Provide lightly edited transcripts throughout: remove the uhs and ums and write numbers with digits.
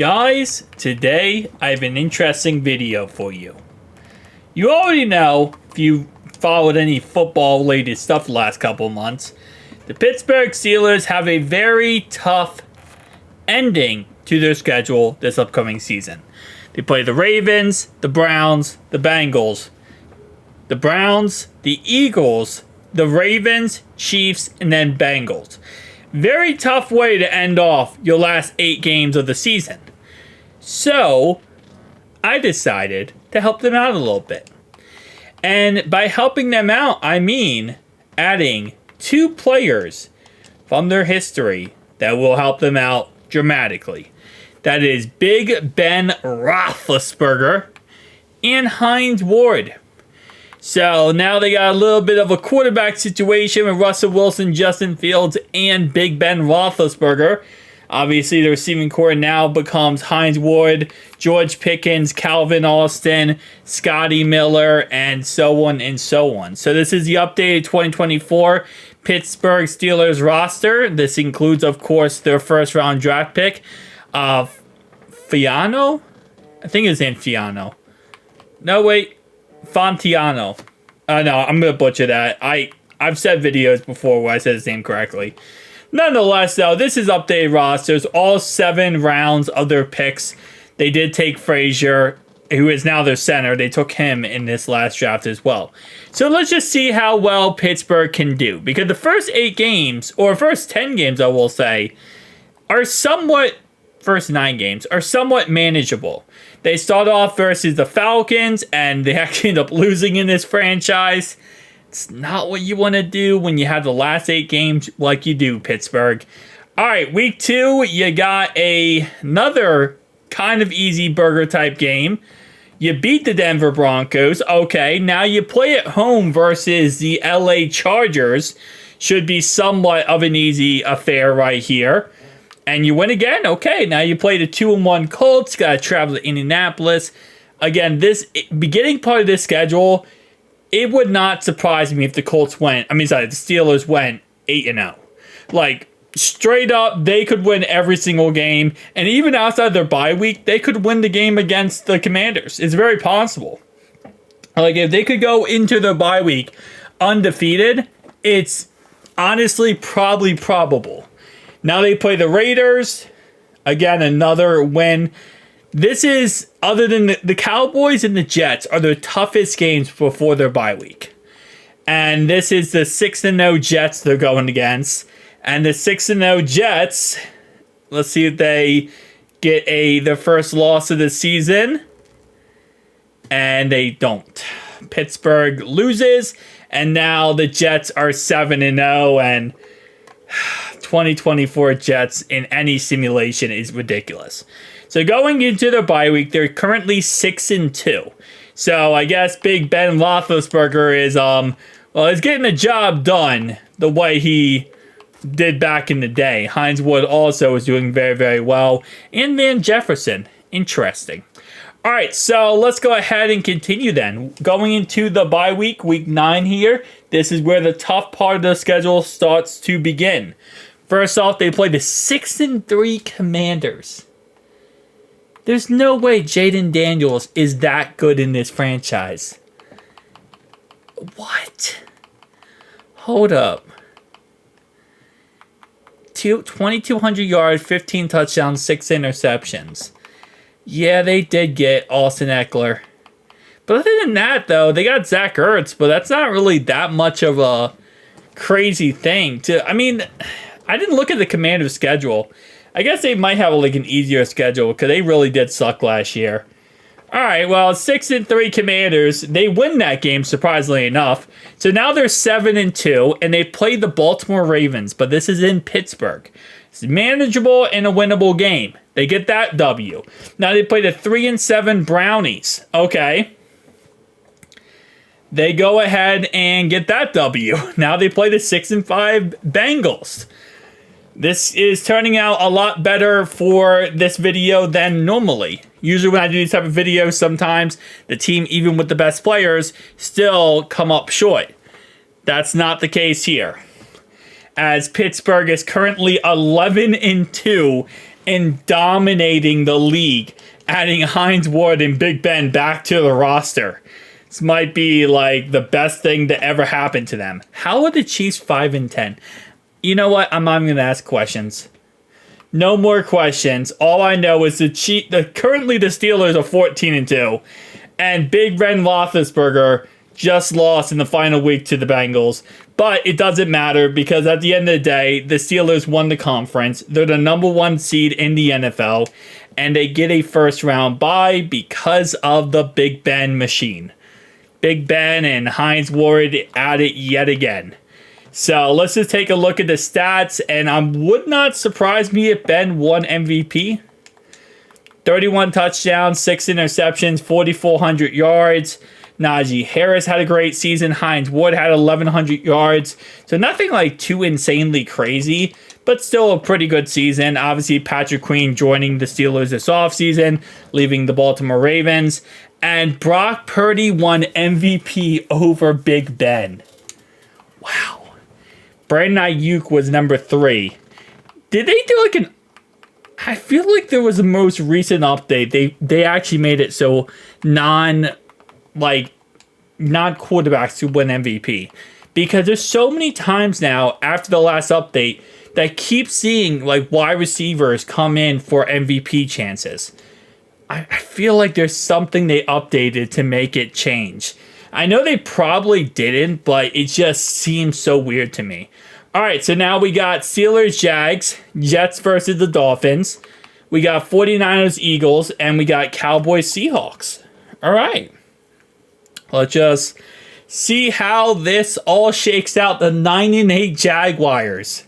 Guys, today I have an interesting video for you. You already know, if you followed any football-related stuff the last couple of months, the Pittsburgh Steelers have a very tough ending to their schedule this upcoming season. They play the Ravens, the Browns, the Bengals, the Browns, the Eagles, the Ravens, Chiefs, and then Bengals. Very tough way to end off your last 8 games of the season. So, I decided to help them out a little bit. And by helping them out, I mean adding 2 players from their history that will help them out dramatically. That is Big Ben Roethlisberger and Hines Ward. So now they got a little bit of a quarterback situation with Russell Wilson, Justin Fields, and Big Ben Roethlisberger. Obviously, the receiving core now becomes Hines Ward, George Pickens, Calvin Austin, Scotty Miller, and so on and so on. So this is the updated 2024 Pittsburgh Steelers roster. This includes, of course, their first-round draft pick, Fiano? I think his name's Fiano. No, wait. Fontiano. No, I'm going to butcher that. I've said videos before where I said his name correctly. Nonetheless, though, this is updated rosters. All 7 rounds of their picks. They did take Frazier, who is now their center. They took him in this last draft as well. So let's just see how well Pittsburgh can do. Because the first 8 games, or first 10 games, I will say, are somewhat... First 9 games are somewhat manageable. They start off versus the Falcons, and they actually end up losing in this franchise. It's not what you want to do when you have the last 8 games like you do, Pittsburgh. All right, week 2, you got another kind of easy burger type game. You beat the Denver Broncos. Okay, now you play at home versus the LA Chargers. Should be somewhat of an easy affair right here. And you win again? Okay, now you play the 2-1 Colts. Got to travel to Indianapolis. Again, this beginning part of this schedule, it would not surprise me if the Steelers went 8-0. Like, straight up, they could win every single game. And even outside their bye week, they could win the game against the Commanders. It's very possible. Like, if they could go into their bye week undefeated, it's honestly probably probable. Now they play the Raiders. Again, another win. This is, other than the Cowboys and the Jets, are their toughest games before their bye week. And this is the 6-0 Jets they're going against. And the 6-0 Jets, let's see if they get their first loss of the season. And they don't. Pittsburgh loses. And now the Jets are 7-0 and 2024 Jets in any simulation is ridiculous. So going into their bye week, they're currently 6-2. So I guess Big Ben Roethlisberger is he's getting the job done the way he did back in the day. Hines Ward also is doing very, very well. And Van Jefferson, interesting. All right, so let's go ahead and continue then. Going into the bye week, week 9 here, this is where the tough part of the schedule starts to begin. First off, they play the 6-3 Commanders. There's no way Jaden Daniels is that good in this franchise. What? Hold up. 2,200 yards, 15 touchdowns, 6 interceptions. Yeah, they did get Austin Eckler. But other than that, though, they got Zach Ertz, but that's not really that much of a crazy thing. I didn't look at the Commanders' schedule. I guess they might have an easier schedule because they really did suck last year. All right, well, 6-3 Commanders. They win that game, surprisingly enough. So now they're 7-2, and they play the Baltimore Ravens, but this is in Pittsburgh. It's manageable and a winnable game. They get that W. Now they play the 3-7 Brownies. Okay. They go ahead and get that W. Now they play the 6-5 Bengals. This is turning out a lot better for this video than normally. Usually when I do these type of videos, sometimes the team, even with the best players, still come up short. That's not the case here. As Pittsburgh is currently 11-2 and dominating the league, adding Hines Ward and Big Ben back to the roster. This might be like the best thing to ever happen to them. How are the Chiefs 5-10? You know what? I'm not even gonna ask questions. No more questions. All I know is currently the Steelers are 14-2, and Big Ben Roethlisberger just lost in the final week to the Bengals. But it doesn't matter because at the end of the day, the Steelers won the conference. They're the number 1 seed in the NFL, and they get a first round bye because of the Big Ben machine. Big Ben and Hines Ward at it yet again. So let's just take a look at the stats, and it would not surprise me if Ben won MVP. 31 touchdowns, 6 interceptions, 4,400 yards. Najee Harris had a great season. Hines Ward had 1,100 yards. So nothing like too insanely crazy, but still a pretty good season. Obviously, Patrick Queen joining the Steelers this offseason, leaving the Baltimore Ravens. And Brock Purdy won MVP over Big Ben. Wow. Brandon Ayuk was number 3. Did they do like an... I feel like there was a most recent update. They actually made it so non-quarterbacks who win MVP. Because there's so many times now after the last update that I keep seeing like wide receivers come in for MVP chances. I feel like there's something they updated to make it change. I know they probably didn't, but it just seems so weird to me. All right, so now we got Steelers, Jags, Jets versus the Dolphins. We got 49ers, Eagles, and we got Cowboys, Seahawks. All right. Let's just see how this all shakes out. The 9-8 Jaguars.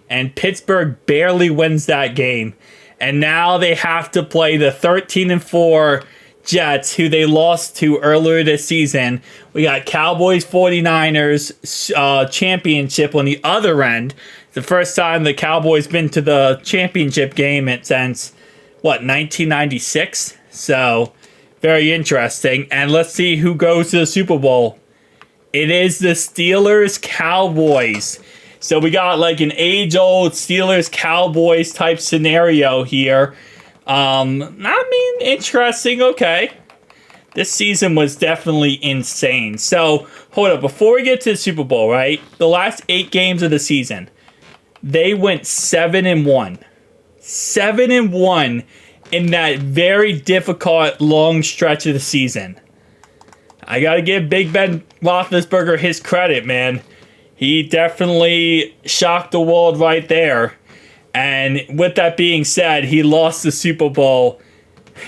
And Pittsburgh barely wins that game. And now they have to play the 13-4 Jets, who they lost to earlier this season. We got Cowboys 49ers championship on the other end. The first time the Cowboys been to the championship game since, 1996? So, very interesting. And let's see who goes to the Super Bowl. It is the Steelers Cowboys. So we got like an age-old Steelers-Cowboys type scenario here. Interesting, okay. This season was definitely insane. So, hold up. Before we get to the Super Bowl, right? The last 8 games of the season, they went 7-1. 7-1 in that very difficult, long stretch of the season. I gotta give Big Ben Roethlisberger his credit, man. He definitely shocked the world right there. And with that being said, he lost the Super Bowl.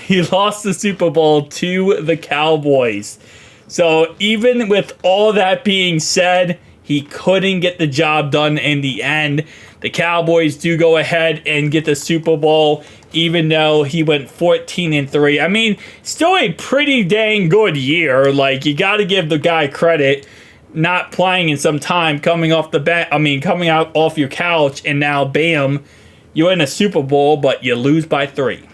He lost the Super Bowl to the Cowboys. So even with all that being said, he couldn't get the job done in the end. The Cowboys do go ahead and get the Super Bowl, even though he went 14-3. I mean, still a pretty dang good year. Like, you got to give the guy credit. Not playing in some time, coming out off your couch, and now bam, you're in a Super Bowl, but you lose by 3.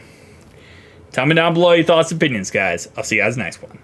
Tell me down below your thoughts and opinions, guys. I'll see you guys next one.